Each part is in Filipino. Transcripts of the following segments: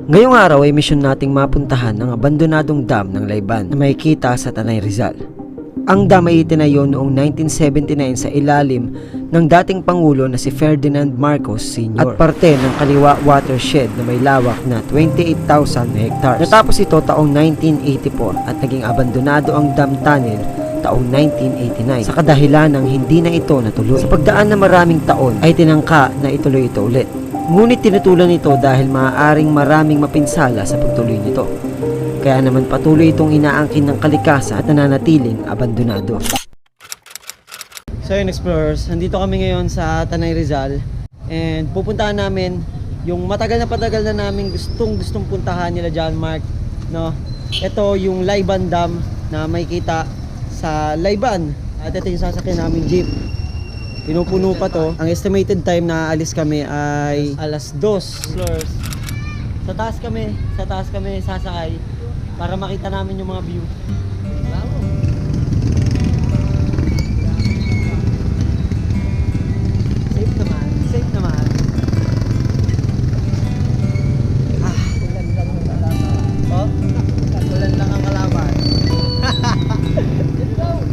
Ngayong araw ay misyon nating mapuntahan ang abandonadong dam ng Layban na makikita sa Tanay Rizal. Ang dam ay itinayo noong 1979 sa ilalim ng dating Pangulo na si Ferdinand Marcos Sr. at parte ng Kaliwa Watershed na may lawak na 28,000 hectares. Natapos ito taong 1984 at naging abandonado ang dam tunnel taong 1989 sa kadahilan ng hindi na ito natuloy. Sa pagdaan na maraming taon ay tinangka na ituloy ito ulit. Ngunit tinutulan ito dahil maaaring maraming mapinsala sa pagtuloy nito. Kaya naman patuloy itong inaangkin ng kalikasan at nananatiling abandonado. So yun explorers, nandito kami ngayon sa Tanay Rizal and pupuntahan namin yung matagal na namin gustong puntahan nila John Mark, no? Ito yung Layban Dam na makikita sa Layban at ito yung sasakyan namin jeep. Pinupuno pa to. Ang estimated time na alis kami ay alas 2. Explorers, sa taas kami sasakay para makita namin yung mga view. Safe naman. Ulan lang ang kalaban.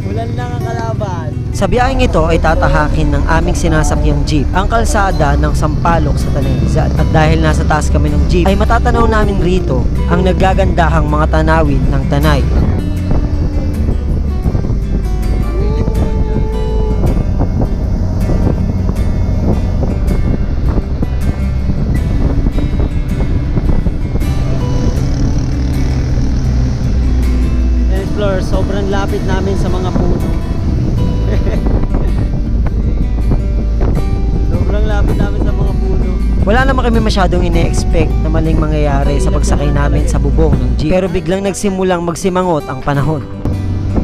Ulan lang ang kalaban. Sa biyaheng ito ay tatahakin ng aming sinasakyang jeep ang kalsada ng Sampaloc sa Tanay Rizal. At dahil nasa taas kami ng jeep ay matatanaw namin rito ang naggagandahang mga tanawin ng Tanay. Explore, sobrang lapit namin sa mga puno. Sobrang lapit namin sa mga puno. Wala naman kami masyadong ine-expect na maling mangyayari sa pagsakay namin sa bubong ng jeep. Pero biglang nagsimulang magsimangot ang panahon.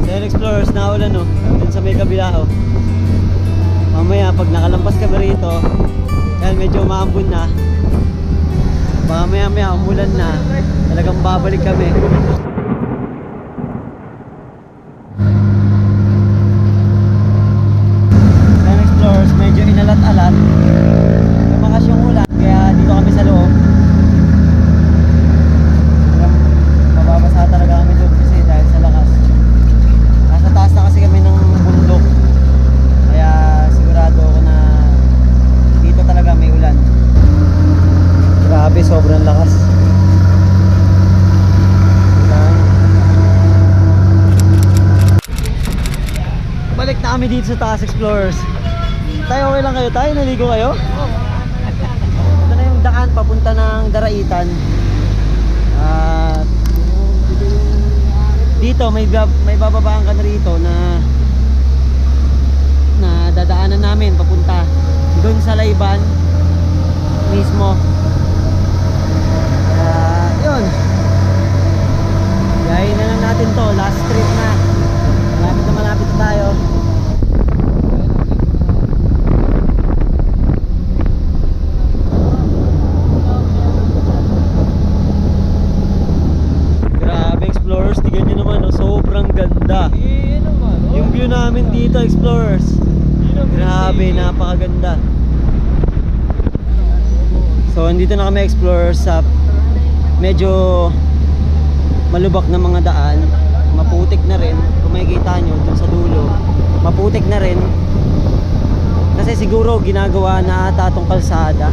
Then explorers, naulan no. Dun sa may kabila oh. Mamaya pag nakalampas kami rito, dahil medyo maambon na, baka maya umulan na, talagang babalik kami. Medyo inalat-alat, lumakas yung ulan, kaya dito kami sa loob. Mababasa talaga kami doon kasi dahil sa lakas. Nasa taas na kasi kami ng bundok, kaya sigurado ako na dito talaga may ulan. Grabe, sobrang lakas. Balik na kami dito sa taas, explorers. Tayo, okay lang kayo? Tayo, naligo kayo? Ito na yung daan papunta ng Daraitan. At dito may bababaan ka na rito na dadaanan namin papunta doon sa Layban mismo. Yun, gayahin na lang natin to, last trip na. Malapit na tayo. Tignan nyo naman, oh, sobrang ganda. Yung view namin dito, explorers, grabe, napakaganda. So andito na kami, explorers, sa medyo malubak na mga daan. Maputik na rin, kung makikita nyo dun sa dulo, maputik na rin kasi siguro ginagawa na ata itong kalsada.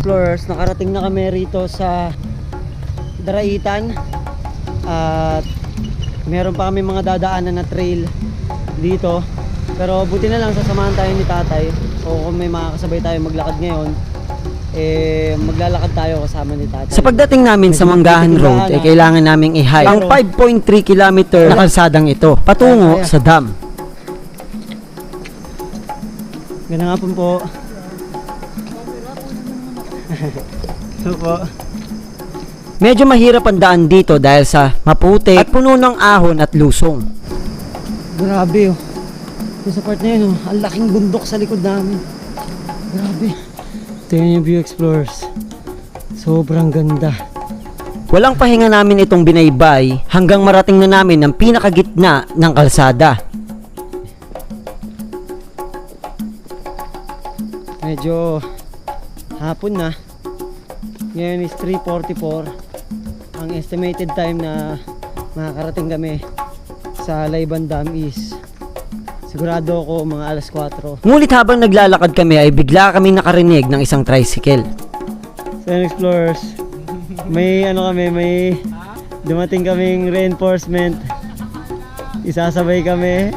Explorers, nakarating na kami rito sa Daraitan at meron pa kami mga dadaanan na trail dito, pero buti na lang sasamahan tayo ni tatay, o kung may makakasabay tayo maglakad ngayon, maglalakad tayo kasama ni tatay. Sa pagdating namin sa Manggahan Road ay kailangan naming i-hike ang 5.3 km na kalsadang ito patungo sa dam. Ganun nga po. So po, medyo mahirap ang daan dito dahil sa maputik at puno ng ahon at lusong. Grabe oh. Sa part na yun oh, ang laking bundok sa likod namin. Grabe. Tingnan yung view, explorers. Sobrang ganda. Walang pahinga namin itong binaybay hanggang marating na namin ang pinakagitna ng kalsada. Medyo hapon na. Ngayon is 3:44. Ang estimated time na makakarating kami sa Layban Dam is sigurado ako mga alas 4. Ngunit habang naglalakad kami ay bigla kaming nakarinig ng isang tricycle. Sun Explorers, may may dumating kaming reinforcement. Isasabay kami.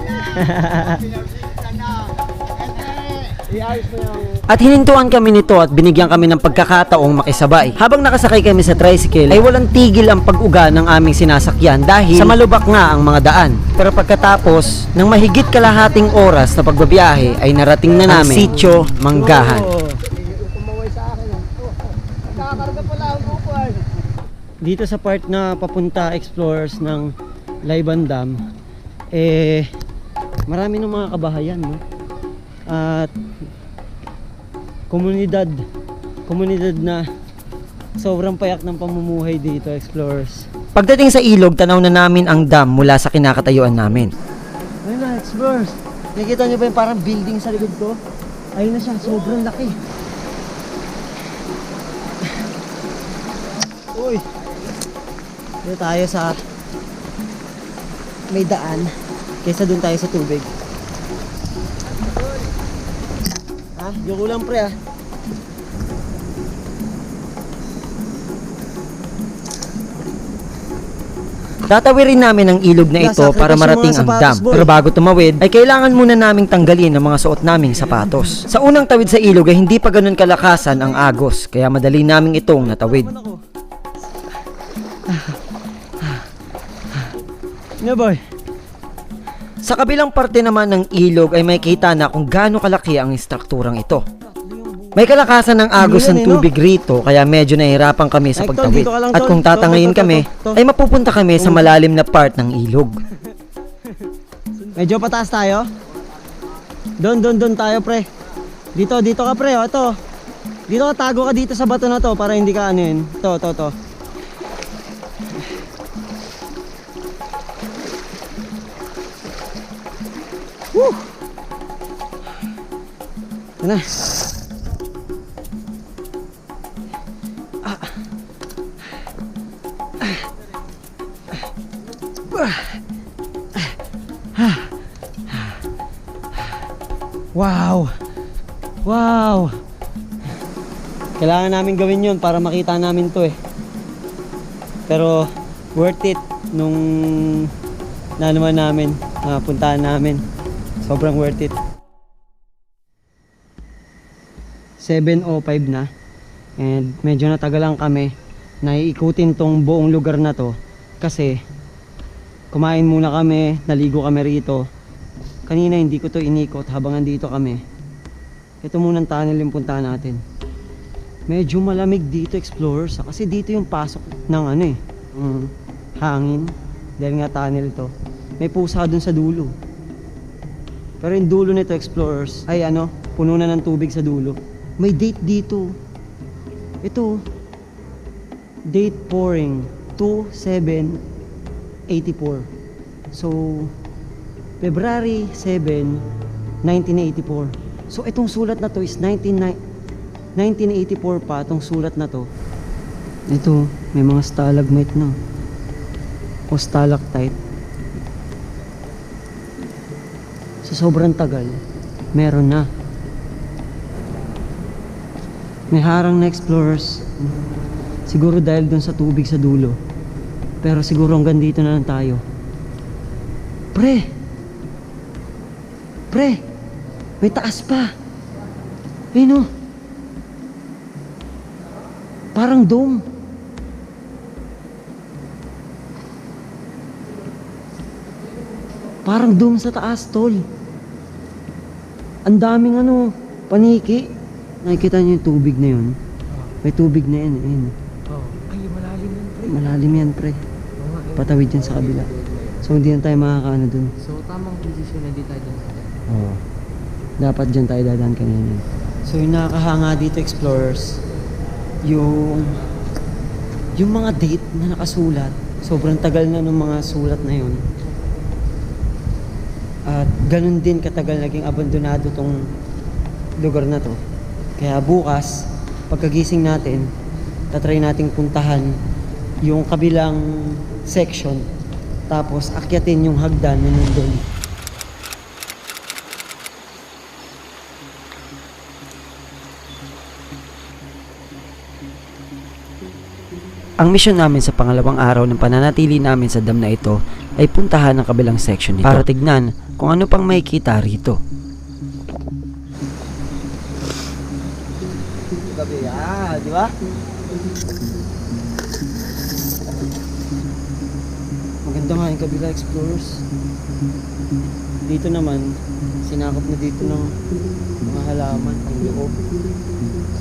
At hinintuan kami nito at binigyan kami ng pagkakataong makisabay. Habang nakasakay kami sa tricycle ay walang tigil ang pag-uga ng aming sinasakyan dahil sa malubak nga ang mga daan. Pero pagkatapos ng mahigit kalahating oras na pagbabiyahe ay narating na namin ang Sitio Manggahan. Dito sa part na papunta Explorers ng Layban Dam marami ng mga kabahayan, no? At komunidad na sobrang payak ng pamumuhay dito, Explorers. Pagdating sa ilog, tanaw na namin ang dam mula sa kinakatayuan namin. Ayun na, Explorers, nakikita nyo ba yung parang building sa likod ko? Ayun na siya, sobrang laki. Uy, dito tayo sa may daan kaysa dun tayo sa tubig. Yung ulang pre Tatawirin namin ang ilog na ito para marating ang dam. Pero bago tumawid, ay kailangan muna naming tanggalin ang mga suot naming sapatos. Sa unang tawid sa ilog ay hindi pa ganun kalakasan ang agos, kaya madali naming itong natawid. Boy. Sa kabilang parte naman ng ilog ay makikita na kung gaano kalaki ang strukturang ito. May kalakasan ng agos ng tubig rito kaya medyo nahihirapan kami sa pagtawid. At kung tatangayin kami, ay mapupunta kami sa malalim na part ng ilog. Medyo pataas tayo. Doon tayo pre. Dito ka pre, ito. Dito ka, tago ka dito sa bato na to para hindi ka ano yun. To. Woo! Ano? Wow! Kailangan namin gawin yun para makita namin to Pero worth it nung nanuman namin, puntahan namin. Sobrang worth it. 7:05 na. And medyo natagalan kami na iikutin tong buong lugar na to. Kasi kumain muna kami, naligo kami rito. Kanina hindi ko to inikot habang nandito kami. Ito munang tunnel yung puntahan natin. Medyo malamig dito, Explorers, kasi dito yung pasok ng hangin. Dahil nga tunnel to. May pusa dun sa dulo. Pero yung dulo nito, Explorers, ay puno na ng tubig sa dulo. May date dito. Ito, date pouring 2784. So February 7, 1984. So itong sulat na to is 1984 pa itong sulat na to. Ito, may mga stalagmite na o stalactite. Sa sobrang tagal, meron na. May harang na, Explorers. Siguro dahil dun sa tubig sa dulo. Pero siguro hanggang dito na lang tayo. Pre, may taas pa. Ayun parang dome. Parang dome sa taas, tol. Ang daming paniki. Nakikita niyo yung tubig na yun? May tubig na yan. Ayun. Ay, malalim yan, pre. Malalim yan, pre. Patawid yan sa kabila. So hindi na tayo makakaano dun. So tamang position na di tayo dun. Dapat dyan tayo dadaan kanina. So yung nakakahanga dito, Explorers, yung yung mga date na nakasulat, sobrang tagal na ng mga sulat na yun. At ganun din katagal naging abandonado tong lugar na to. Kaya bukas, pagkagising natin, tatry nating puntahan yung kabilang section, tapos akyatin yung hagdan na nandun. Ang misyon namin sa pangalawang araw ng pananatili namin sa dam na ito ay puntahan ang kabilang section nito para tignan kung ano pang makikita rito. Gabi, di ba? Maganda nga yung kabila, explorers. Dito naman, sinakop na dito ng mga halaman, ang loob.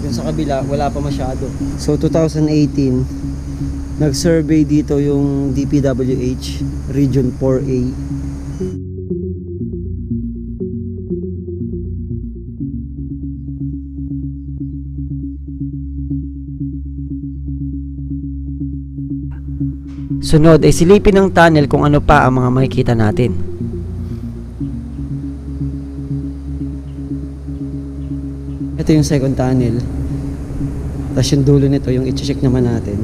Dun sa kabila, wala pa masyado. So 2018, nag-survey dito yung DPWH Region 4A. Sunod ay silipin ng tunnel kung ano pa ang mga makikita natin. Ito yung second tunnel. Tapos yung dulo nito, yung i-check naman natin.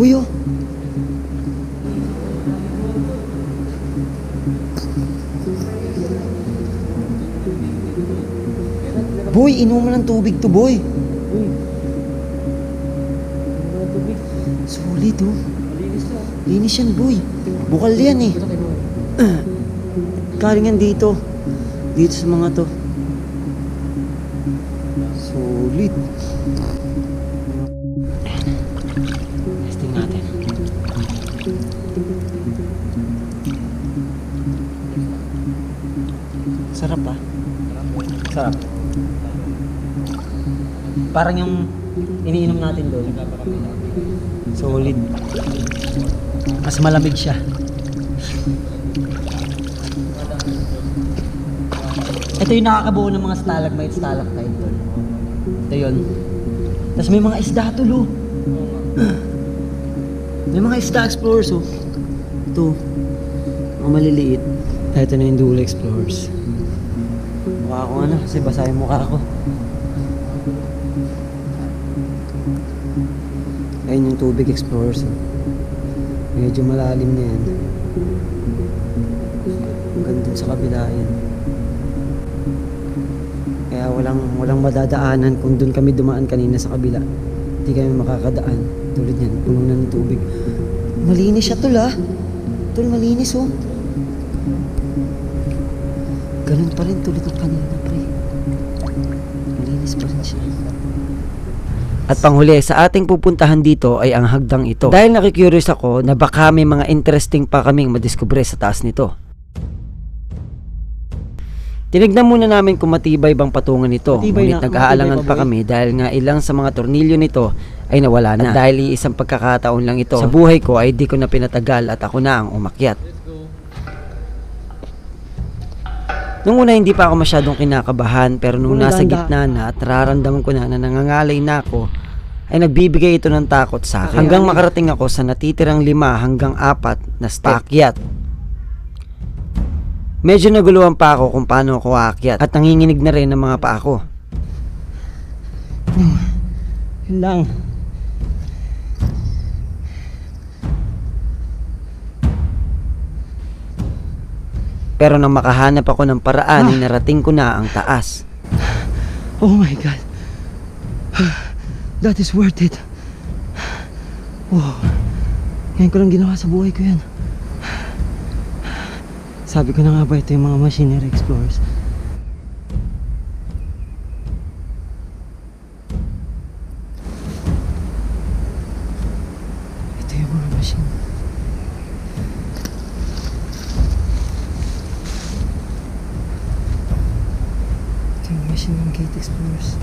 Puyo! Boy, inuman ng tubig to, boy. Sulit, oh. Linis yan, boy. Bukal yan, eh. Galing yan dito. Dito sa mga to. Sulit. Testing natin. Sarap, ah. Sarap. Parang yung iniinom natin doon. Solid. Mas malamig siya. Ito yung nakakabuo ng mga stalagmite, stalactite doon. Ito yun. Tapos may mga isda tulo. May mga isda, explorers, oh. Ito. Mga maliliit. Ito na yung dulo, explorers. Mukha ko ano, kasi basa yung mukha ko. Ayun yung tubig, explorers, oh. Medyo malalim na yan. Hanggang dun sa kabila yan. Kaya walang madadaanan kung dun kami dumaan kanina sa kabila. Hindi kami makakadaan. Tulad yan, puno na ng tubig. Malinis siya, tol, ah. Tol, malinis, oh. Ganun pa rin tulad ng kanina, pre. Malinis pa rin siya. At panghuli, sa ating pupuntahan dito ay ang hagdang ito. Dahil nakikurious ako na baka may mga interesting pa kaming madiskubre sa taas nito. Tinignan muna namin kung matibay bang patungan nito. Ngunit nag-aalangan pa kami dahil nga ilang sa mga tornilyo nito ay nawala na. At dahil isang pagkakataon lang ito sa buhay ko ay di ko na pinatagal at ako na ang umakyat. Nung una hindi pa ako masyadong kinakabahan, pero nung nasa gitna na at nararamdaman ko na nangangalay na ako, ay nagbibigay ito ng takot sa akin. Hanggang makarating ako sa natitirang 5 hanggang 4 na paakyat. Medyo naguluhan pa ako kung paano ako aakyat at nanginginig na rin ng mga paa ko. Yun lang. Pero nang makahanap ako ng paraan ay narating ko na ang taas. Oh my God. That is worth it. Wow. Ngayon ko lang ginawa sa buhay ko yan. Sabi ko na nga ba ito yung mga machinery explorers. Ito yung mga machine. Ito yung machine ng gate explorers.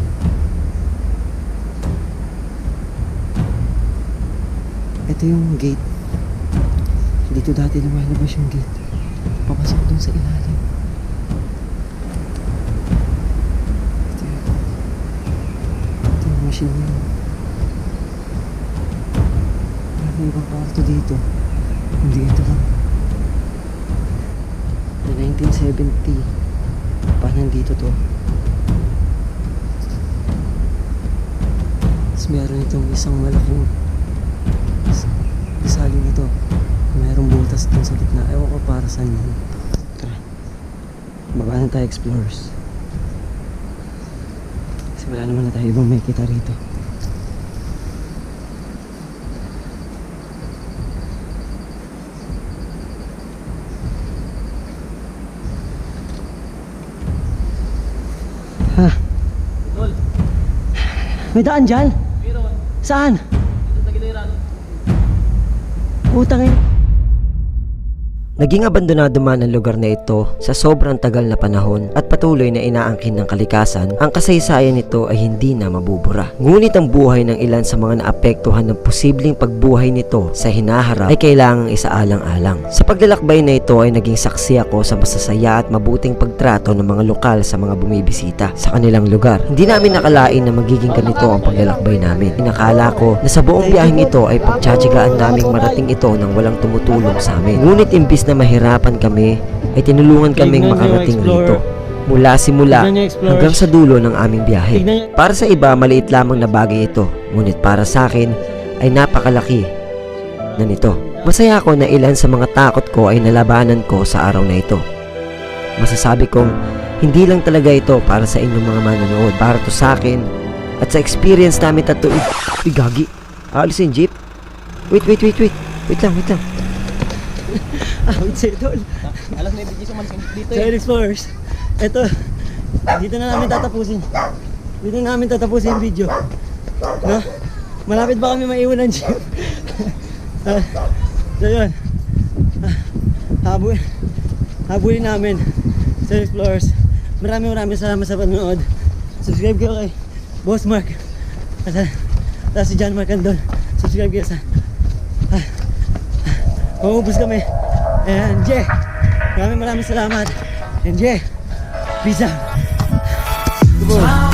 Ito yung gate. Dito dati lumalabas yung gate. Papasok dun sa ilalim. Ito yun. machine yun. May ibang kwarto dito. Hindi ito lang. Na 1970. Pa nandito to. Tapos meron itong isang malaking isali nito. Merong butas dun sa gitna. Ewan ko para saan yun. Tara. Baba na tayo, explorers. Kasi wala naman na tayo ibang may kita rito. Ha? Tol, May daan dyan? meron. Saan? Dito sa giliran. Utang eh. Naging abandonado man ang lugar na ito sa sobrang tagal na panahon at patuloy na inaangkin ng kalikasan, ang kasaysayan nito ay hindi na mabubura. Ngunit ang buhay ng ilan sa mga naapektuhan ng posibleng pagbuhay nito sa hinaharap ay kailangang isaalang-alang. Sa paglalakbay na ito ay naging saksi ako sa masasaya at mabuting pagtrato ng mga lokal sa mga bumibisita sa kanilang lugar. Hindi namin nakalain na magiging ganito ang paglalakbay namin. Inakala ko na sa buong biyaheng ito ay pagtsatsagaan naming marating ito nang walang tumutulong sa amin. Ngunit imbis na mahirapan kami, ay tinulungan kaming Tignan nyo, makarating Explorer. rito. Mula simula Tignan nyo, Explorers. hanggang sa dulo ng aming biyahe. Tignan nyo. Para sa iba, maliit lamang na bagay ito. Ngunit para sa akin, ay napakalaki na nito. Masaya ako na ilan sa mga takot ko ay nalabanan ko sa araw na ito. Masasabi kong, hindi lang talaga ito para sa inyong mga manonood. Para to sa akin, at sa experience namin tatlo. Uy, gagi. Alis yung jeep. Wait. Wait lang. Wait sa'yo, Tol. Alas na ibigay sa malis dito Sa Explorers. Ito. Dito na namin tatapusin. Dito na namin tatapusin yung video. No? Malapit ba kami maiwan ng jeep? So yun. Habulin namin sa Explorers. Maraming salamat sa panonood. Subscribe kayo kay Boss Mark. At si John Mark andun. Subscribe kayo sa maubos kami. And Jay, maraming salamat. And Jay, peace out. Good boy.